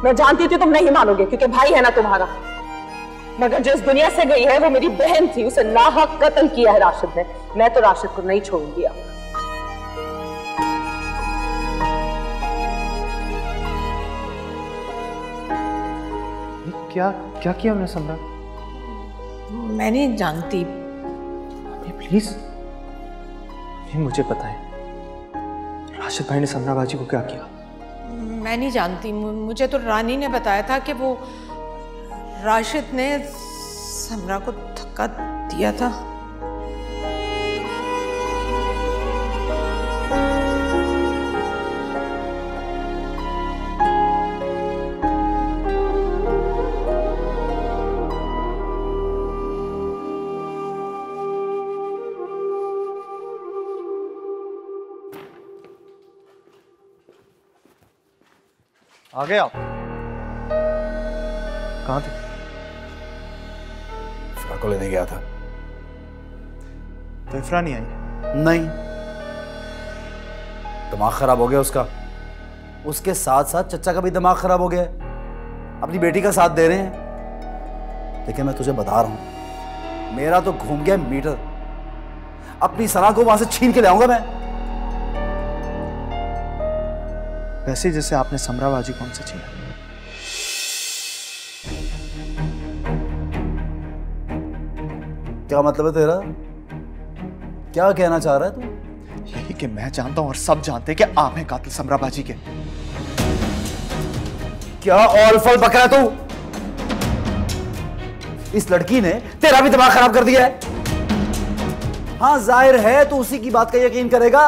मैं जानती थी तुम नहीं मानोगे क्योंकि भाई है ना तुम्हारा, मगर जो इस दुनिया से गई है वो मेरी बहन थी, उसे नाहक कत्ल किया है राशिद ने। मैं तो राशिद को नहीं छोड़ूंगी अब। क्या क्या किया हमने समरा? मैं नहीं जानती। प्लीज मुझे पता है राशिद भाई ने समरा बाजी को क्या किया। मैं नहीं जानती, मुझे तो रानी ने बताया था कि वो राशिद ने समरा को धक्का दिया था। आ गए आप? कहाँ थे? इफ्रा को लेने गया था। तो इफ्रा नहीं आई? नहीं, दिमाग खराब हो गया उसका। उसके साथ साथ चचा का भी दिमाग खराब हो गया। अपनी बेटी का साथ दे रहे हैं, लेकिन मैं तुझे बता रहा हूं मेरा तो घूम गया मीटर। अपनी सना को वहां से छीन के ले आऊंगा मैं। वैसे जैसे आपने समरा बाजी को हमसे छीना। क्या मतलब है तेरा? क्या कहना चाह रहा है तू? यही कि मैं जानता हूं और सब जानते हैं कि आप हैं कातिल समरा बाजी के। क्या ऑल फल बक रहा है तू? इस लड़की ने तेरा भी दिमाग खराब कर दिया है। हाँ जाहिर है तू उसी की बात का यकीन करेगा।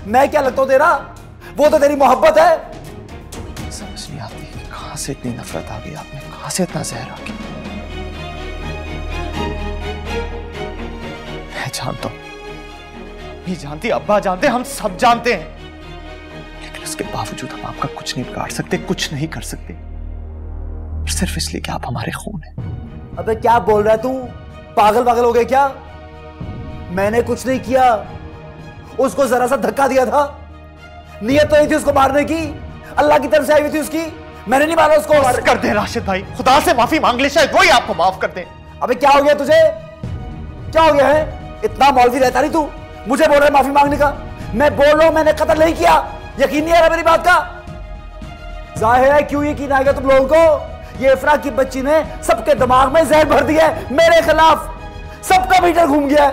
मैं क्या लगता हूं तेरा? वो तो तेरी मोहब्बत है। समझ नहीं आती कहां से इतनी नफरत आ गई आप में, कहां से इतना जहर आ गया। मैं जानता हूं, ये जानती, अब्बा जानते, हम सब जानते हैं, लेकिन उसके बावजूद हम आपका कुछ नहीं बिगाड़ सकते, कुछ नहीं कर सकते, सिर्फ इसलिए कि आप हमारे खून हैं। अबे क्या बोल रहा है तू? पागल पागल हो गए क्या? मैंने कुछ नहीं किया, उसको जरा सा धक्का दिया था। नियत तो ये थी उसको मारने की, अल्लाह की तरफ से आई हुई थी उसकी। मैंने नहीं मारा उसको। माफ कर दे राशिद भाई, खुदा से माफी मांग ले, शायद वही आपको माफ कर दे। अबे क्या हो गया तुझे? क्या हो गया है? इतना मौलवी रहता नहीं तू, मुझे बोल रहा है माफी मांगने का। मैं बोल रहा हूं मैंने कत्ल नहीं किया। यकीन नहीं आ रहा मेरी बात का? जाहिर है क्यों यकीन आएगा तुम लोगों को? ये इफ्रा की बच्ची ने सबके दिमाग में जहर भर दिया है मेरे खिलाफ। सबका मीटर घूम गया है।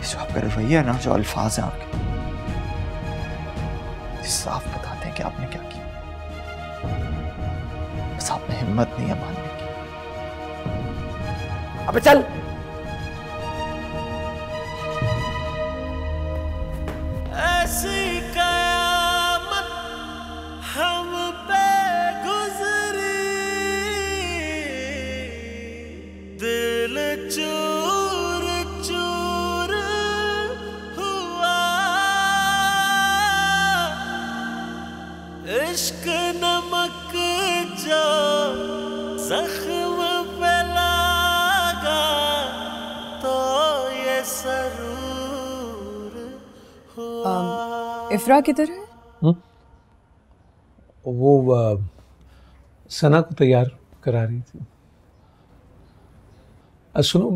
जो आपका रवैया है ना, जो अल्फाज हैं आपके, साफ बताते हैं कि आपने क्या किया। बस आप में हिम्मत नहीं है मानने की। अबे चल। ऐसी कयामत हम पे गुजरी, दिल चूर चूर हुआ, इश्क नमक जो जख्म पे लगा तो ये सरूर हुआ। इफ्रा किधर है? वो सना को तैयार करा रही थी। सुनो,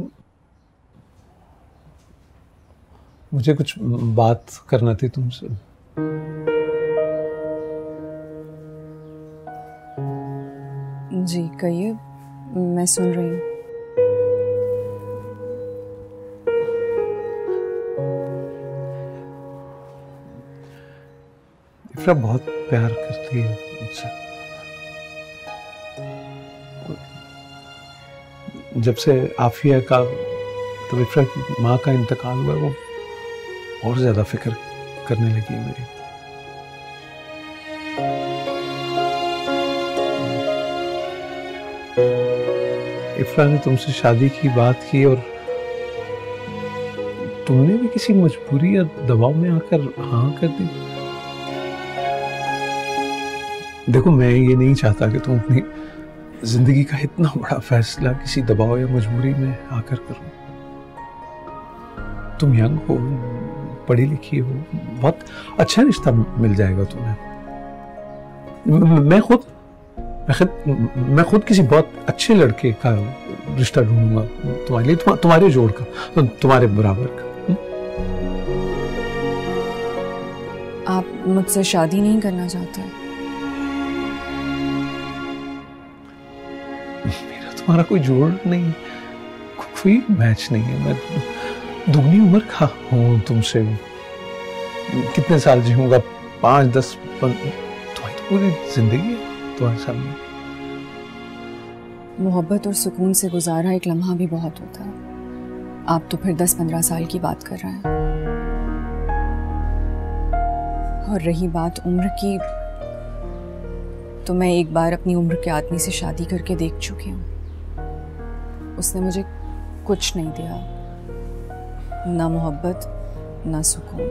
मुझे कुछ बात करना थी तुमसे। जी कहिए, मैं सुन रही हूँ। इफ्रा बहुत प्यार करती है मुझसे। जब से आफिया का, तो इफ्रा की माँ का इंतकाल हुआ, वो और ज्यादा फिक्र करने लगी है मेरी। इफ्रा ने तुमसे शादी की बात की और तुमने भी किसी मजबूरी या दबाव में आकर हाँ कर दी। देखो, मैं ये नहीं चाहता कि तुम अपनी जिंदगी का इतना बड़ा फैसला किसी दबाव या मजबूरी में आकर करो। तुम यंग हो, पढ़ी लिखी हो, बहुत अच्छा रिश्ता मिल जाएगा तुम्हें। मैं खुद किसी बहुत अच्छे लड़के का रिश्ता ढूंढूंगा तुम्हारे लिए, तुम्हारे जोड़ का, तुम्हारे बराबर का। आप मुझसे शादी नहीं करना चाहते? मेरा तुम्हारा कोई जोड़ नहीं, कोई मैच नहीं है। मैं दुगनी उम्र का हूँ तुमसे, कितने साल जीऊंगा? 5, 10, तुम्हारी तो पूरी जिंदगी है तुम्हारे सामने। मोहब्बत और सुकून से गुजारा एक लम्हा भी बहुत होता है। आप तो फिर 10-15 साल की बात कर रहे हैं। और रही बात उम्र की, तो मैं एक बार अपनी उम्र के आदमी से शादी करके देख चुकी हूँ। उसने मुझे कुछ नहीं दिया, ना मोहब्बत ना सुकून।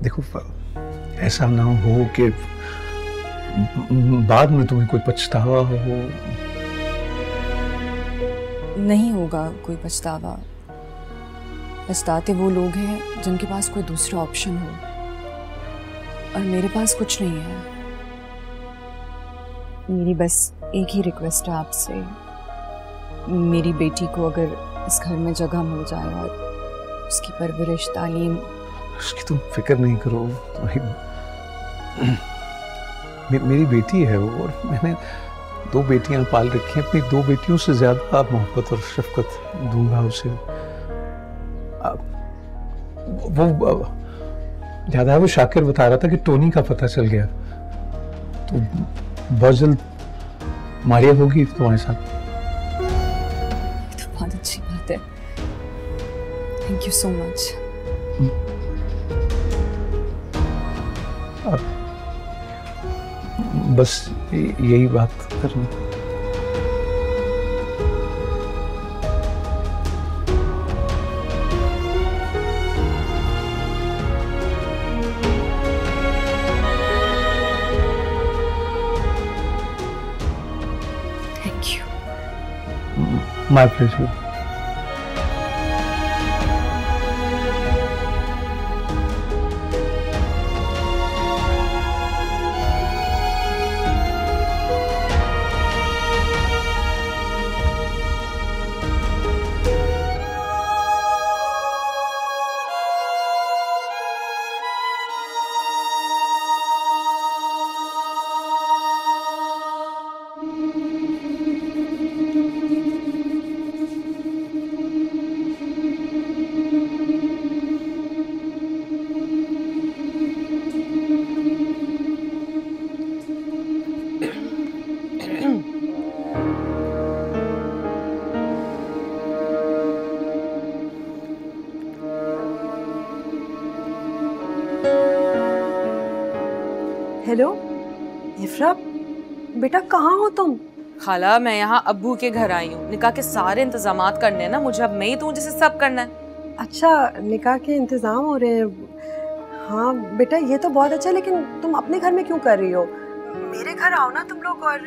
देखो, ऐसा ना हो कि बाद में तुम्हें कोई पछतावा हो। नहीं होगा कोई पछतावा। पछताते वो लोग हैं जिनके पास कोई दूसरा ऑप्शन हो, और मेरे पास कुछ नहीं है। मेरी बस एक ही रिक्वेस्ट है आपसे, मेरी बेटी को अगर इस घर में जगह मिल जाए और उसकी परवरिश, तालीम। उसकी तुम फिक्र नहीं करो, मेरी बेटी है वो, और मैंने 2 बेटियां पाल रखी हैं। अपनी 2 बेटियों से ज्यादा मोहब्बत और शफकत दूंगा उसे। वो याद है, वो शाकिर बता रहा था कि टोनी का पता चल गया, तो बहुत जल्द मारिया होगी तुम्हारे साथ। तो बहुत अच्छी बात है। Thank you so much. बस यही बात करनी। Thank you. My pleasure. Hello इफ्रा, बेटा कहाँ हो तुम? खाला, मैं यहाँ अब्बू के घर आई हूँ। निकाह के सारे इंतजामात करने हैं ना मुझे, अब मैं ही तू जिसे सब करना है। अच्छा, निकाह के इंतजाम हो रहे हैं। हाँ बेटा, ये तो बहुत अच्छा है, लेकिन तुम अपने घर में क्यों कर रही हो? मेरे घर आओ ना तुम लोग। और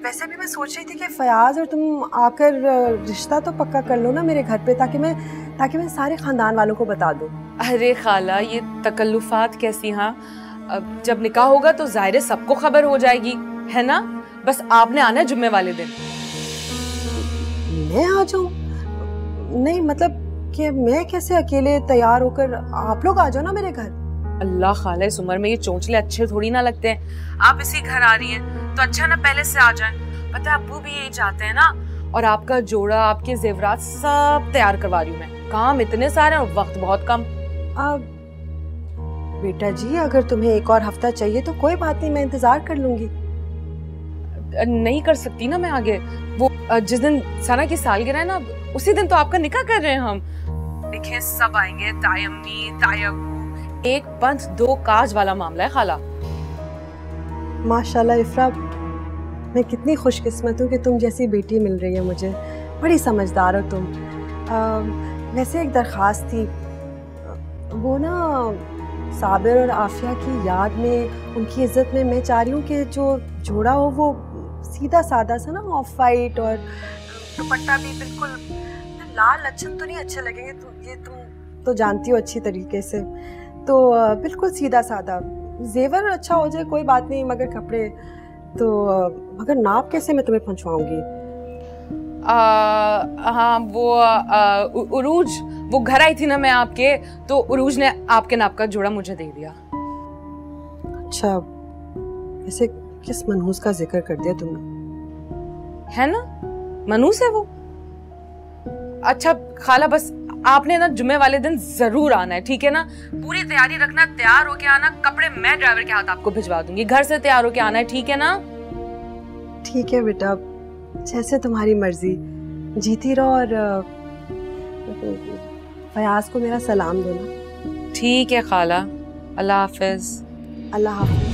वैसे भी मैं सोच रही थी कि फयाज और तुम आकर रिश्ता तो पक्का कर लो ना मेरे घर पे, ताकि मैं सारे खानदान वालों को बता दूँ। अरे खाला, ये तकल्लुफात कैसी? हाँ, अब जब निकाह होगा तो ज़ाहिर सबको खबर हो जाएगी, है ना? बस आपने आना है जुम्मे वाले दिन। मैं आ जाऊं? नहीं, मतलब कि मैं कैसे अकेले तैयार होकर? आप लोग आ जाओ ना मेरे घर। अल्लाह खाला, इस उम्र में ये चोंचले अच्छे थोड़ी ना लगते हैं। आप इसी घर आ रही हैं तो अच्छा ना पहले से आ जाएं। पता है अब्बू भी यही चाहते हैं ना। और आपका जोड़ा, आपके जेवरात सब तैयार करवा रही हूँ मैं। काम इतने सारे और वक्त बहुत कम। बेटा जी, अगर तुम्हें एक और हफ्ता चाहिए तो कोई बात नहीं, मैं इंतजार कर लूंगी। नहीं कर सकती ना मैं आगे। वो जिस दिन सना की सालगिरह है ना, उसी दिन तो आपका निकाह कर रहे हैं हम। देखें सब आएंगे, ताई अम्मी, ताई अब्बू, एक पंथ दो काज वाला मामला है खाला। माशाल्लाह इफ्रा, मैं कितनी खुशकिस्मत हूँ कि तुम जैसी बेटी मिल रही है मुझे। बड़ी समझदार हो तुम। वैसे एक दरख्वास्त थी, वो ना साबिर और आफिया की याद में, उनकी इज्जत में मैं चाह रही हूँ कि जो जोड़ा हो वो सीधा सादा सा ना, ऑफ वाइट, और दुपट्टा भी बिल्कुल लाल लच्छन तो नहीं अच्छे लगेंगे, तुम तो जानती हो अच्छी तरीके से, तो बिल्कुल सीधा सादा। जेवर अच्छा हो जाए कोई बात नहीं, मगर कपड़े तो मगर नाप कैसे मैं तुम्हें पहुंचवाऊंगी? हाँ वो उरूज, वो घर आई थी ना मैं आपके, तो उरूज ने आपके नाप का जोड़ा मुझे दे दिया। अच्छा, वैसे किस मनहूस का जिक्र कर दिया तुमने? है ना, मनहूस है वो। अच्छा खाला, बस आपने ना जुम्मे वाले दिन जरूर आना है, ठीक है ना? पूरी तैयारी रखना, तैयार होके आना, कपड़े मैं ड्राइवर के हाथ आपको भिजवा दूंगी, घर से तैयार होके आना है, ठीक है ना? ठीक है बेटा, जैसे तुम्हारी मर्जी, जीती रहो। और फयाज को मेरा सलाम देना। ठीक है खाला, अल्लाह हाफिज। अल्लाह हाफिज।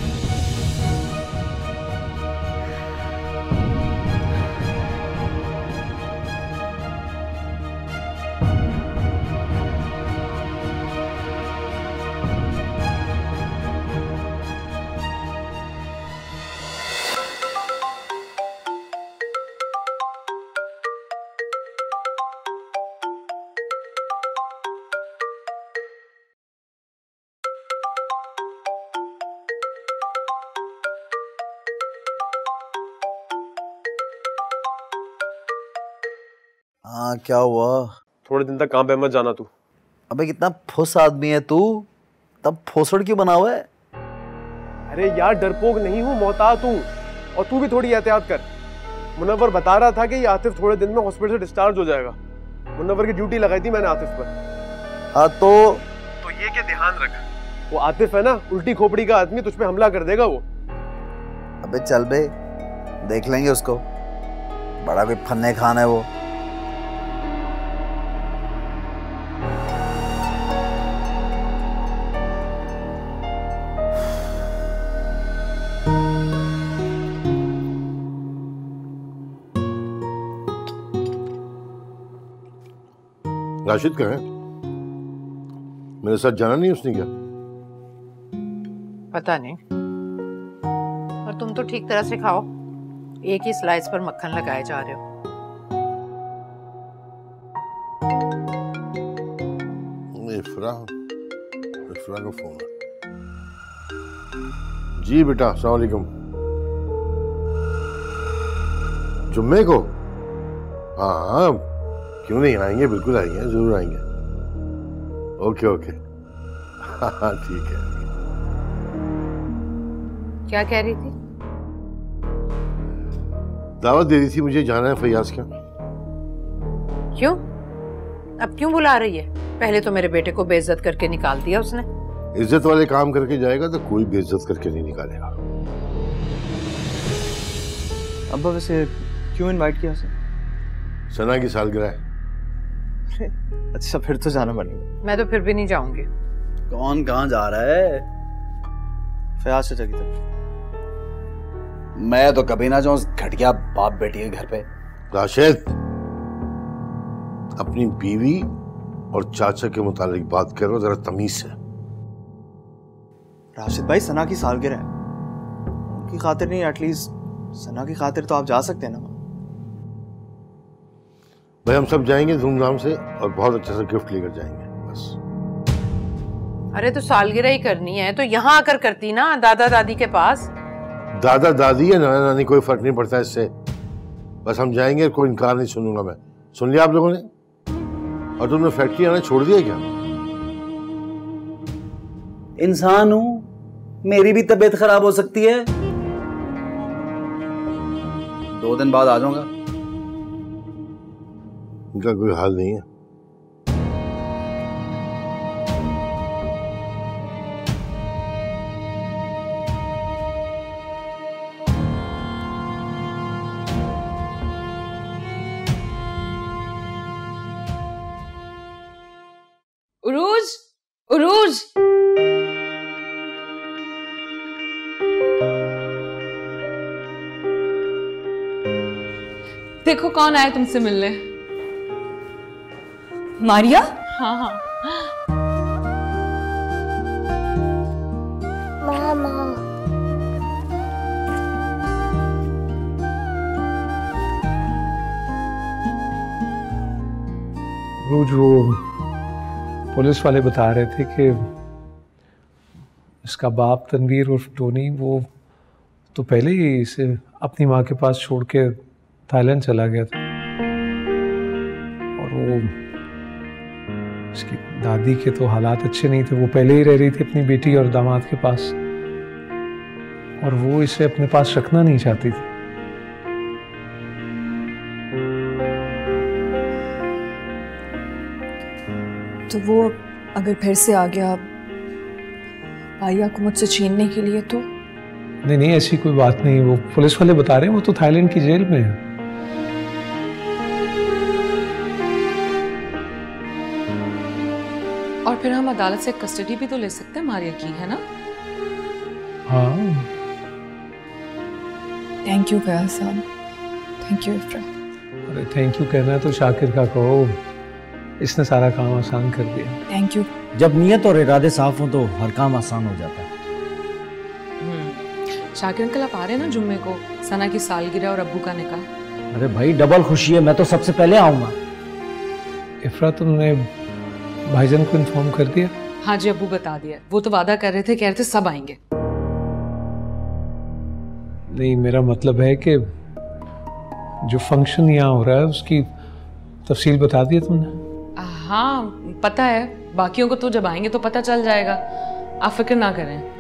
हाँ क्या हुआ? थोड़े दिन तक काम पे मत जाना तू। अबे कितना फुस आदमी है तू, तब फोसड़ क्यों बना हुआ है? अरे यार डरपोक नहीं हूँ, मोहतात हूँ, और तू भी थोड़ी एहतियात कर। मुनव्वर बता रहा था कि ये आतिफ थोड़े दिन में हॉस्पिटल से डिस्चार्ज हो जाएगा। मुनव्वर की ड्यूटी लगाई थी मैंने आतिफ पर। हाँ तो ये क्या ध्यान रख, वो आतिफ है ना, उल्टी खोपड़ी का आदमी, तुझ पे हमला कर देगा वो। अबे चल बे, देख लेंगे उसको, बड़ा कोई फन्ने खान है वो। राशिद कहाँ है? मेरे साथ जाना नहीं उसने क्या? पता नहीं। और तुम तो ठीक तरह से खाओ, एक ही स्लाइस पर मक्खन लगाए जा रहे हो। इफ्रा का फोन है। जी बेटा, अस्सलाम वालेकुम। जुम्मे को? हाँ हाँ, क्यों नहीं आएंगे, बिल्कुल आएंगे, जरूर आएंगे। ओके ओके, हाँ ठीक है। क्या कह रही थी? दावत दे रही थी मुझे, जाना है फयाज का। क्यों? अब क्यों बुला रही है? पहले तो मेरे बेटे को बेइज्जत करके निकाल दिया उसने। इज्जत वाले काम करके जाएगा तो कोई बेइज्जत करके नहीं निकालेगा। अब्बा वैसे क्यों इनवाइट किया सर? सना की सालगिरह है। अच्छा फिर तो जाना पड़ेगा। मैं तो फिर भी नहीं जाऊंगी। कौन कहाँ जा रहा है? फयाज चाचा की तरफ। मैं तो कभी ना जाऊं घटिया बाप बेटी के घर पे। राशिद, अपनी बीवी और चाचा के मुतालिक बात करो जरा तमीज से। राशिद भाई, सना की सालगिरह है, उनकी खातिर नहीं, एटलीस्ट सना की खातिर तो आप जा सकते हैं ना। भाई हम सब जाएंगे धूमधाम से और बहुत अच्छा सा गिफ्ट लेकर जाएंगे बस। अरे तो सालगिरह ही करनी है तो यहाँ आकर करती ना, दादा दादी के पास। दादा दादी या नाना नानी कोई फर्क नहीं पड़ता इससे, बस हम जाएंगे, कोई इनकार नहीं सुनूंगा मैं। सुन लिया आप लोगों ने? और तुमने फैक्ट्री आना छोड़ दिया क्या? इंसान हूं, मेरी भी तबीयत खराब हो सकती है। 2 दिन बाद आ जाऊंगा। इनका कोई हाल नहीं है। उरूज, उरूज, देखो कौन आया तुमसे मिलने। मारिया? हाँ हाँ। मामा। रोज वो पुलिस वाले बता रहे थे कि इसका बाप तनवीर उर्फ टोनी वो तो पहले ही इसे अपनी माँ के पास छोड़ के थाईलैंड चला गया था। और वो इसकी दादी के तो हालात अच्छे नहीं थे, वो पहले ही रह रही थी अपनी बेटी और दामाद के पास, और वो इसे अपने पास रखना नहीं चाहती थी। तो वो अगर फिर से आ गया पारिया को मुझसे छीनने के लिए तो? नहीं, ऐसी कोई बात नहीं। वो पुलिस वाले बता रहे हैं वो तो थाईलैंड की जेल में है। और फिर हम अदालत से कस्टडी भी तो ले सकते हैं मारिया की, है ना? हाँ। थैंक यू फयाज साहब, थैंक यू इफ्रा। अरे थैंक यू कहना है तो शाकिर का कहो, इसने सारा काम आसान कर दिया। Thank you. जब नीयत और इरादे साफ हो तो हर काम आसान हो जाता है। शाकिर अंकल आप आ रहे हैं ना जुम्मे को, सना की सालगिरह और अब्बू का निकाह? अरे भाई डबल खुशी है, मैं तो सबसे पहले आऊंगा। इफ्रा तुमने भाईजान को इन्फॉर्म कर दिया? हाँ जी अब्बू बता दिया, वो तो वादा कर रहे थे, कह रहे थे सब आएंगे। नहीं, मेरा मतलब है कि जो फंक्शन यहाँ हो रहा है उसकी तफसील बता दी तुमने? हाँ पता है, बाकियों को तो जब आएंगे तो पता चल जाएगा, आप फिक्र ना करें।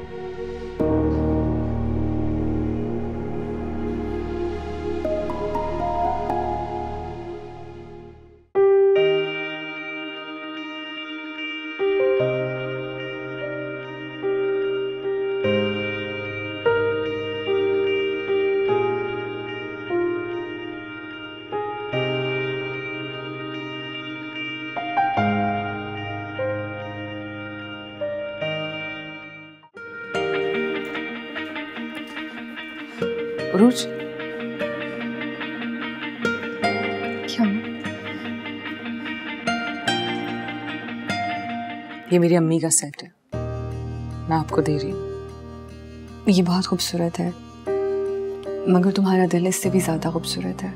उरूज, क्या? ये मेरी अम्मी का सेट है, मैं आपको दे रही हूँ। ये बहुत खूबसूरत है, मगर तुम्हारा दिल इससे भी ज़्यादा खूबसूरत है।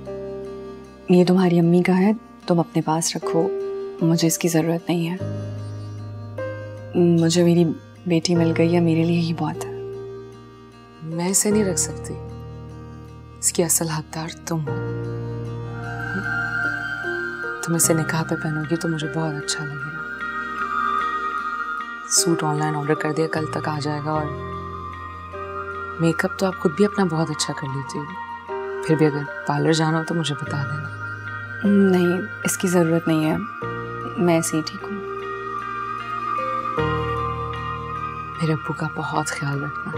ये तुम्हारी अम्मी का है, तुम अपने पास रखो, मुझे इसकी ज़रूरत नहीं है। मुझे मेरी बेटी मिल गई है, मेरे लिए ही बहुत है। मैं इसे नहीं रख सकती, इसकी असल हकदार तुम हो। तुम इसे निकाह पे पहनोगी तो मुझे बहुत अच्छा लगेगा। सूट ऑनलाइन ऑर्डर कर दिया, कल तक आ जाएगा। और मेकअप तो आप खुद भी अपना बहुत अच्छा कर लेती हो, फिर भी अगर पार्लर जाना हो तो मुझे बता देना। नहीं, इसकी ज़रूरत नहीं है, मैं ऐसे ही ठीक हूँ। मेरे अब्बू का बहुत ख्याल रखना,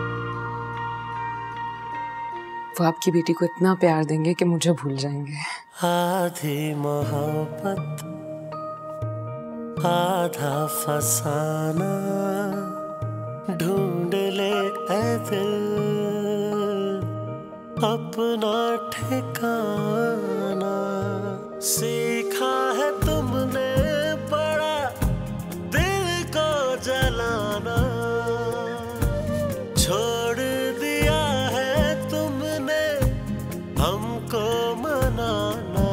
वो आपकी बेटी को इतना प्यार देंगे कि मुझे भूल जाएंगे। आधी मोहब्बत आधा फसाना, ढूंढ ले ऐ दिल अपना ठिकाना। सीखा है तुमने बड़ा दिल को जलाना, छोड़ दिया है तुमने हमको मनाना।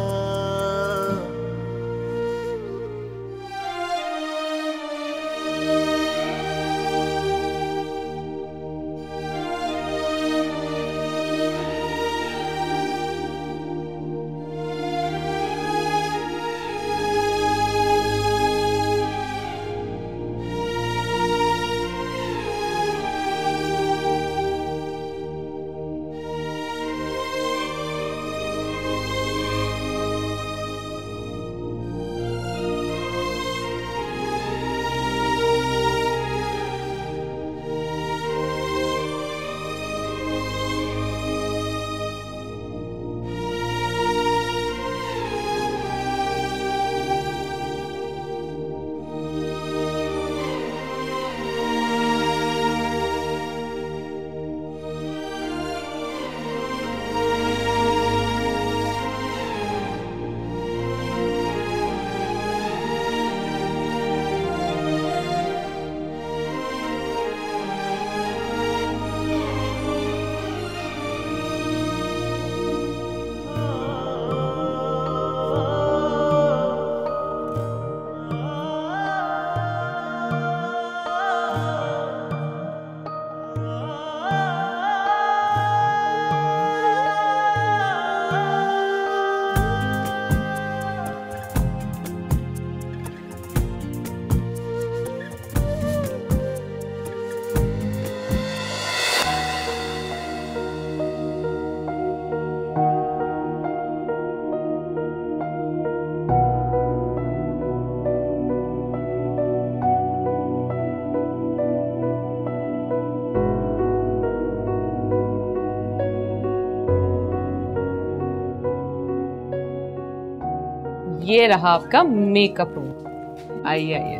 ये रहा आपका मेकअप रूम। आइए आइए।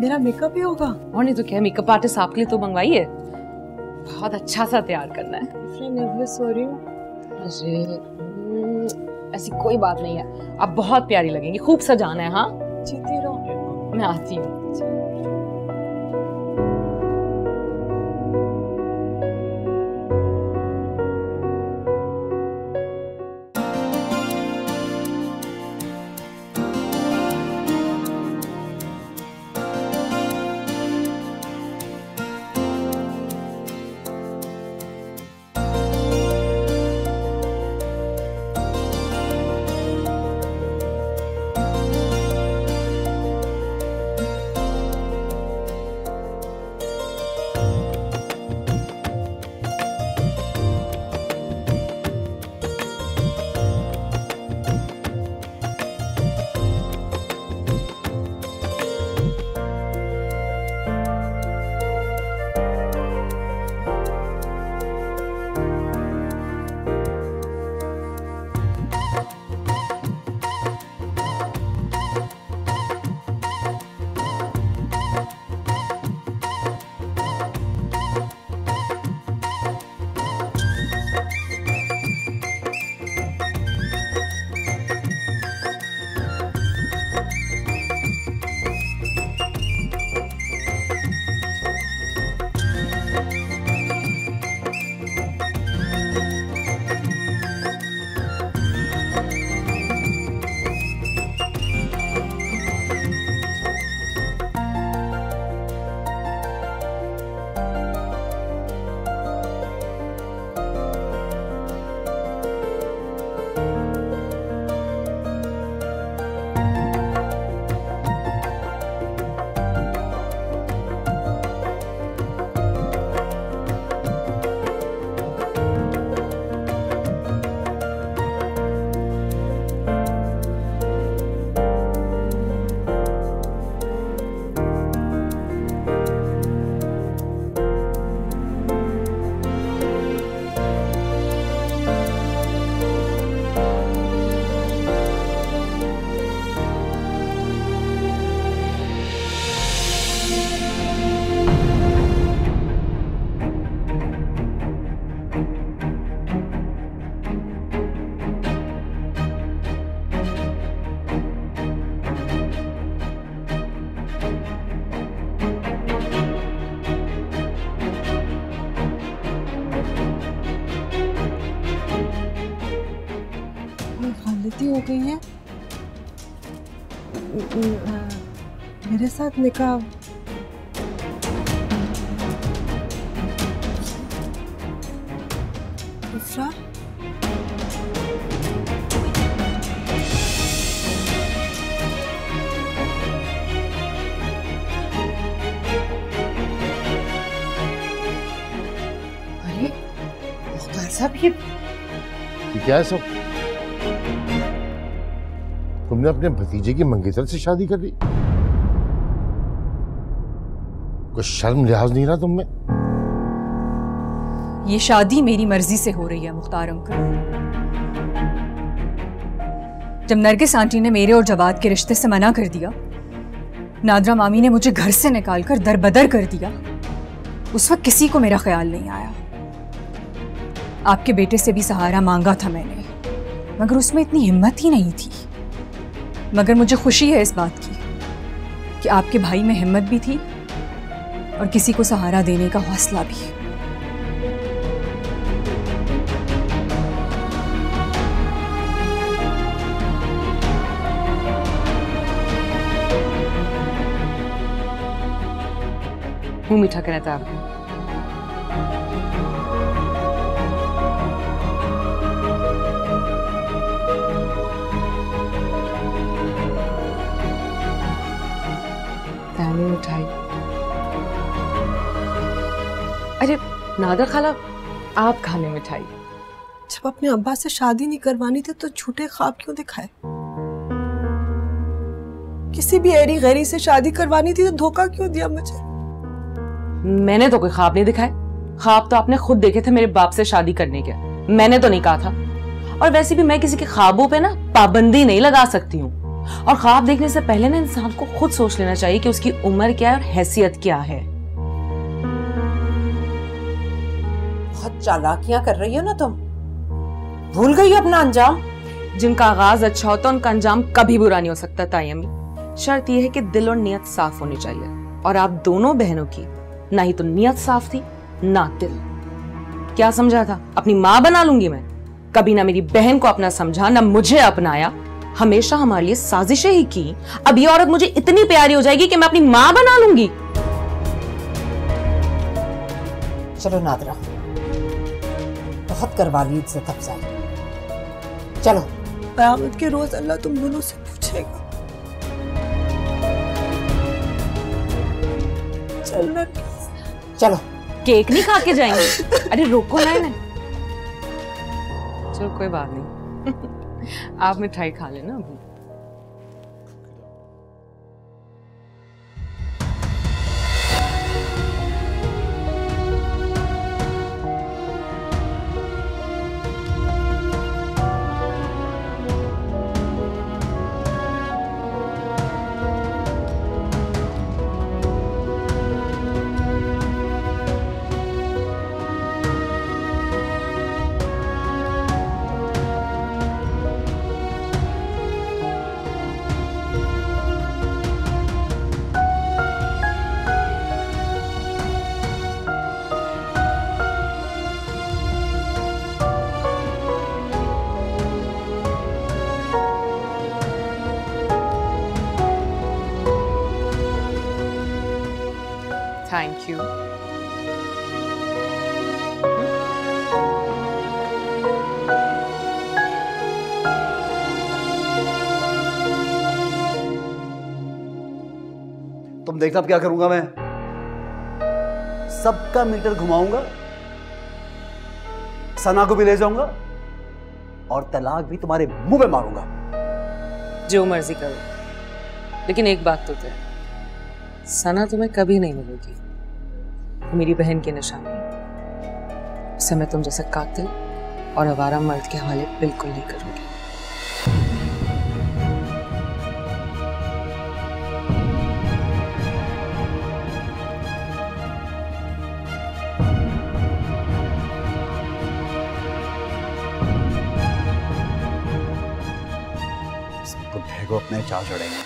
मेरा मेकअप ही होगा? और नहीं तो क्या, मेकअप आर्टिस्ट आपके लिए तो मंगवाइए, बहुत अच्छा सा तैयार करना है। नर्वस हो रही हूँ। अरे ऐसी कोई बात नहीं है, आप बहुत प्यारी लगेंगी, खूब सजाना है। हाँ जीती रहो। मैं आती हूँ। गलती हो गई है। मेरे साथ निकाह इफ्रा, अरे मुख्तार साहब ये क्या है सब? तुमने अपने भतीजे की मंगेतर से शादी कर ली? कोई शर्म लिहाज नहीं रहा तुम में? ये शादी मेरी मर्जी से हो रही है मुख्तार अंकल। जब नरगिस आंटी ने मेरे और जवाद के रिश्ते से मना कर दिया, नादरा मामी ने मुझे घर से निकालकर दरबदर कर दिया, उस वक्त किसी को मेरा ख्याल नहीं आया। आपके बेटे से भी सहारा मांगा था मैंने, मगर उसमें इतनी हिम्मत ही नहीं थी। मगर मुझे खुशी है इस बात की कि आपके भाई में हिम्मत भी थी और किसी को सहारा देने का हौसला भी। मुंह मीठा करना था आपको। मिठाई। अरे नादर खाला, आप खा लें मिठाई। जब अपने अब्बा से शादी नहीं करवानी थी तो झूठे ख्वाब क्यों दिखाए? किसी भी एरी गैरी से शादी करवानी थी तो धोखा क्यों दिया मुझे? मैंने तो कोई ख्वाब नहीं दिखाए। ख्वाब तो आपने खुद देखे थे मेरे बाप से शादी करने के, मैंने तो नहीं कहा था। और वैसे भी मैं किसी के ख्वाबों पे ना पाबंदी नहीं लगा सकती हूँ। और ख्वाब देखने से पहले ना इंसान को खुद सोच लेना चाहिए कि उसकी उम्र क्या है और हैसियत क्या है। बहुत चालाकियां कर रही हो ना तुम, भूल गई हो अपना अंजाम। जिनका आगाज अच्छा होता है उनका अंजाम कभी बुरा नहीं हो सकता तायमी। शर्त यह है कि दिल और नियत साफ होनी चाहिए, और आप दोनों बहनों की ना ही तो नियत साफ थी ना दिल। क्या समझा था? अपनी माँ बना लूंगी मैं? कभी ना मेरी बहन को अपना समझा, ना मुझे अपनाया। हमेशा हमारे लिए साजिशें ही की। अब ये औरत मुझे इतनी प्यारी हो जाएगी कि मैं अपनी माँ बना लूंगी। चलो नादरा, बहुत करवा ली इज्जत अफजाई। चलो, क़यामत के रोज अल्लाह तुम दोनों से पूछेगा। चलना चलो। केक नहीं खा के जाएंगे? अरे रोको ना इन्हें। चलो कोई बात नहीं, आप मिठाई खा लेना अभी। Thank you. तुम देखना अब क्या करूंगा मैं। सबका मीटर घुमाऊंगा, सना को भी ले जाऊंगा और तलाक भी तुम्हारे मुंह पे मारूंगा। जो मर्जी करो, लेकिन एक बात तो तय, सना तुम्हें कभी नहीं मिलेगी। मेरी बहन की निशानी, उसे मैं तुम जैसे कातिल और आवारा मर्द के हवाले बिल्कुल नहीं करूंगी। बुढ़े को अपने चाल चढ़ेंगे।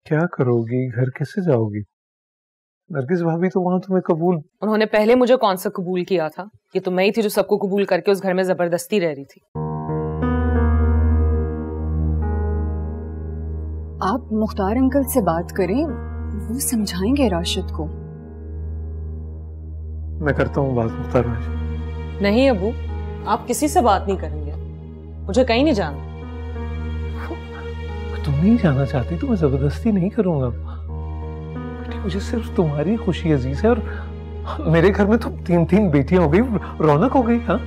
क्या करोगी? घर कैसे जाओगी? नरगिस भाभी तो वहां तुम्हें कबूल। उन्होंने पहले मुझे कौन सा कबूल किया था? ये तो मैं ही थी जो सबको कबूल करके उस घर में जबरदस्ती रह रही थी। आप मुख्तार अंकल से बात करें, वो समझाएंगे राशिद को। मैं करता हूँ बात मुख्तार भाई। नहीं अबू, आप किसी से बात नहीं करेंगे, मुझे कहीं नहीं जाना। तुम नहीं जाना चाहती तो मैं जबरदस्ती नहीं करूंगा। बेटी, मुझे सिर्फ तुम्हारी खुशी अजीज है, और मेरे घर में तो 3 बेटियां हो गई, रौनक हो गई। हाँ,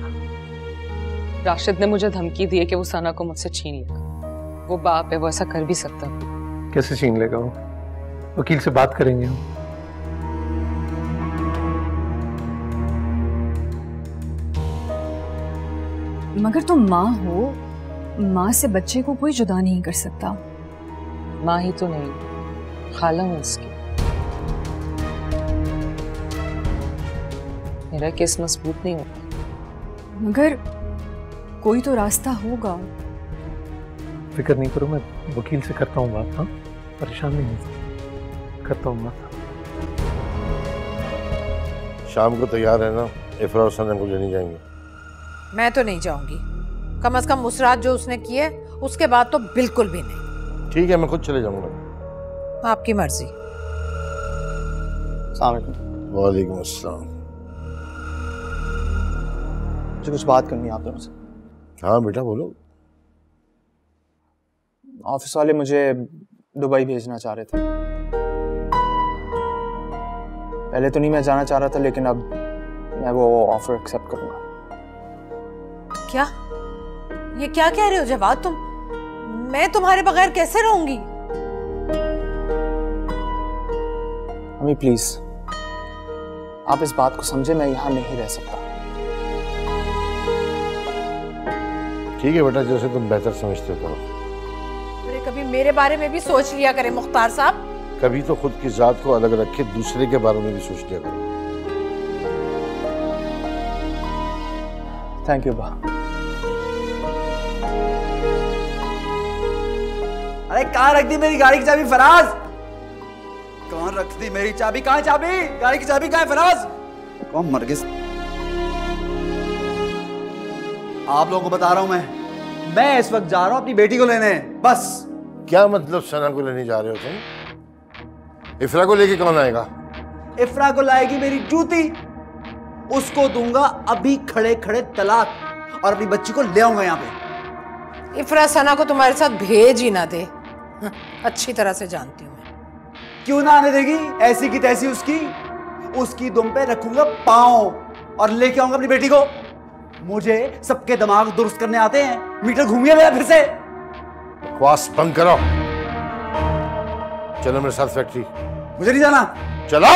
राशिद ने मुझे धमकी दी है कि वो सना को मुझसे छीन लेगा। वो बाप है, वो ऐसा कर भी सकता है। कैसे छीन लेगा वो? वकील से बात करेंगे हम। मगर तुम माँ हो, माँ से बच्चे को कोई जुदा नहीं कर सकता। माँ ही तो नहीं, खाला हूँ उसकी। मेरा केस मजबूत नहीं होगा। मगर कोई तो रास्ता होगा। फिक्र नहीं करो, मैं वकील से करता हूँ बात। हाँ, परेशान नहीं हो। खत्म मत। शाम को तैयार है ना? इफ्रा और सना को लेने जाएंगे। मैं तो नहीं जाऊंगी, कम से कम उस रात जो उसने की है उसके बाद तो बिल्कुल भी नहीं। ठीक है, मैं खुद चले जाऊंगा। आपकी मर्जी। वालेकुम अस्सलाम। मुझे कुछ बात करनी है आप दोनों से। हाँ बेटा बोलो। ऑफिस वाले मुझे दुबई भेजना चाह रहे थे। पहले तो नहीं मैं जाना चाह रहा था, लेकिन अब मैं वो ऑफर एक्सेप्ट करूंगा। क्या? ये क्या कह रहे हो जवाद तुम? मैं तुम्हारे बगैर कैसे रहूंगी? अम्मी प्लीज, आप इस बात को समझे, मैं यहाँ नहीं रह सकता। ठीक है बेटा, जैसे तुम बेहतर समझते हो। अरे कभी मेरे बारे में भी सोच लिया करें मुख्तार साहब। कभी तो खुद की जात को अलग रखे, दूसरे के बारे में भी सोच लिया करो। थैंक यू बा। अरे कहाँ रख दी मेरी गाड़ी की चाबी फराज? कौन रख दी मेरी चाबी? कहाँ है चाबी? गाड़ी की चाबी कहाँ है फराज? कौन मर गई? आप लोगों को बता रहा हूं मैं इस वक्त जा रहा हूं अपनी बेटी को लेने। बस। क्या मतलब सना को लेने जा रहे हो तुम? इफ्रा को लेके कौन आएगा? इफ्रा को लाएगी मेरी जूती। उसको दूंगा अभी खड़े खड़े तलाक और अपनी बच्ची को ले आऊंगा यहाँ पे। इफ्रा सना को तुम्हारे साथ भेज ही ना दे। अच्छी तरह से जानती हूँ मैं। क्यों ना आने देगी? ऐसी की तैसी उसकी दुम पे रखूंगा पांव और लेके आऊंगा अपनी बेटी को। मुझे सबके दिमाग दुरुस्त करने आते हैं। मीटर घूम गया मेरा फिर से। बकवास बंद करो। चलो मेरे साथ फैक्ट्री। मुझे नहीं जाना। चलो।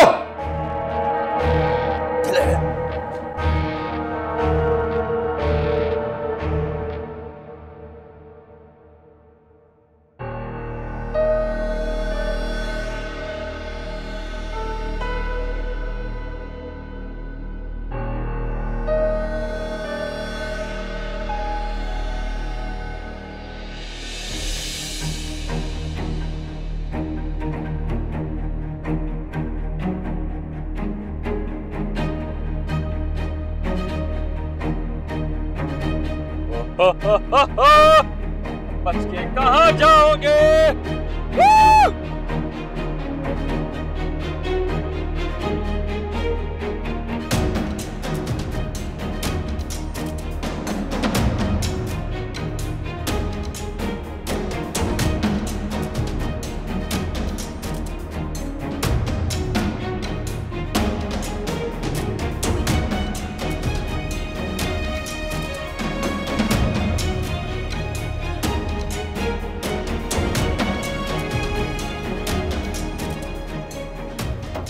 बच के कहाँ जाओगे?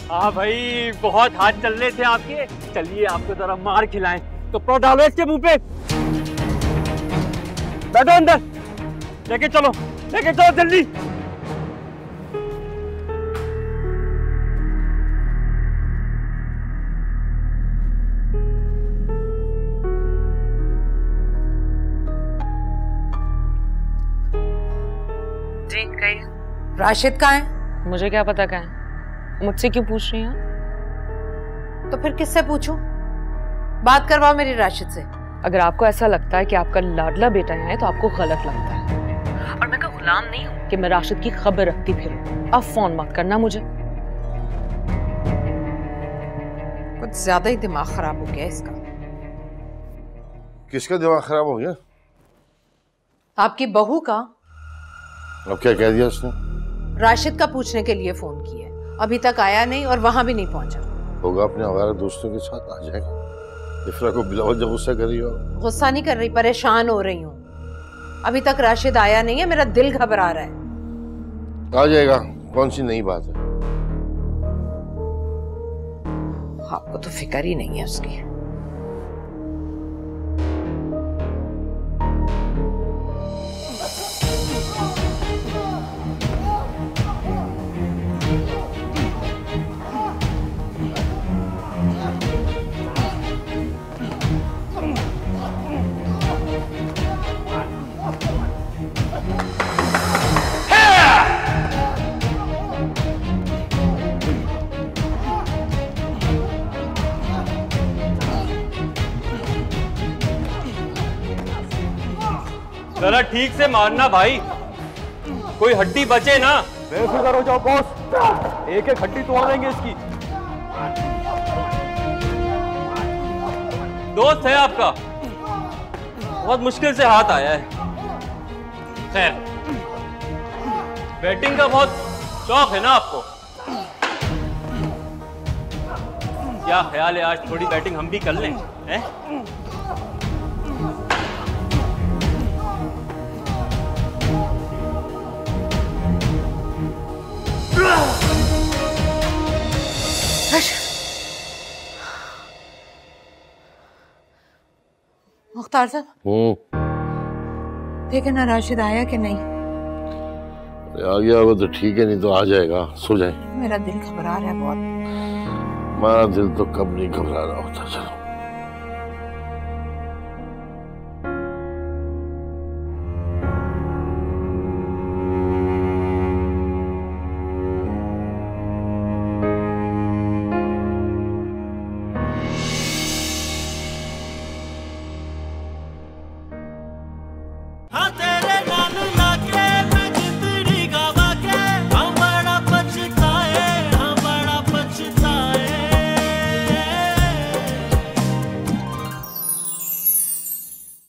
हाँ भाई, बहुत हाथ चल रहे थे आपके। चलिए आपको जरा मार खिलाएं। कपड़ा डालो इसके मुंह पे। बैठो अंदर। लेके चलो जल्दी। जी कही। राशिद कहाँ है? मुझे क्या पता कहाँ है? मुझसे क्यों पूछ रही हैं? तो फिर किससे पूछूं? बात करवाओ मेरी राशिद से। अगर आपको ऐसा लगता है कि आपका लाडला बेटा यहाँ है तो आपको गलत लगता है। और मैं का गुलाम नहीं हूँ कि मैं राशिद की खबर रखती फिरूं। अब फोन मत करना मुझे। कुछ ज्यादा ही दिमाग खराब हो गया इसका। किसका दिमाग खराब हो गया? आपकी बहू का। अब क्या कह दिया उसने? राशिद का पूछने के लिए फोन किया, अभी तक आया नहीं और वहां भी नहीं पहुंचा। होगा अपने हमारे दोस्तों के साथ, आ जाएगा। इफ्रा को बिलावल जब गुस्सा कर रही हो। गुस्सा नहीं कर रही, परेशान हो रही हूँ। अभी तक राशिद आया नहीं है, मेरा दिल घबरा रहा है। आ जाएगा, कौन सी नई बात है? आपको तो फिक्र ही नहीं है उसकी। जरा ठीक से मारना भाई, कोई हड्डी बचे ना। बेफिक्र हो जाओ बॉस, एक एक हड्डी तोड़ देंगे इसकी। दोस्त है आपका, बहुत मुश्किल से हाथ आया है। खैर, बैटिंग का बहुत शौक है ना आपको? क्या ख्याल है आज थोड़ी बैटिंग हम भी कर लें, हैं? मुख्तार साहब, देखे ना राशिद आया कि नहीं? आ गया होगा तो ठीक है, नहीं तो आ जाएगा। सो जाए। मेरा दिल घबरा रहा है बहुत। हमारा दिल तो कब नहीं घबरा रहा होता। चलो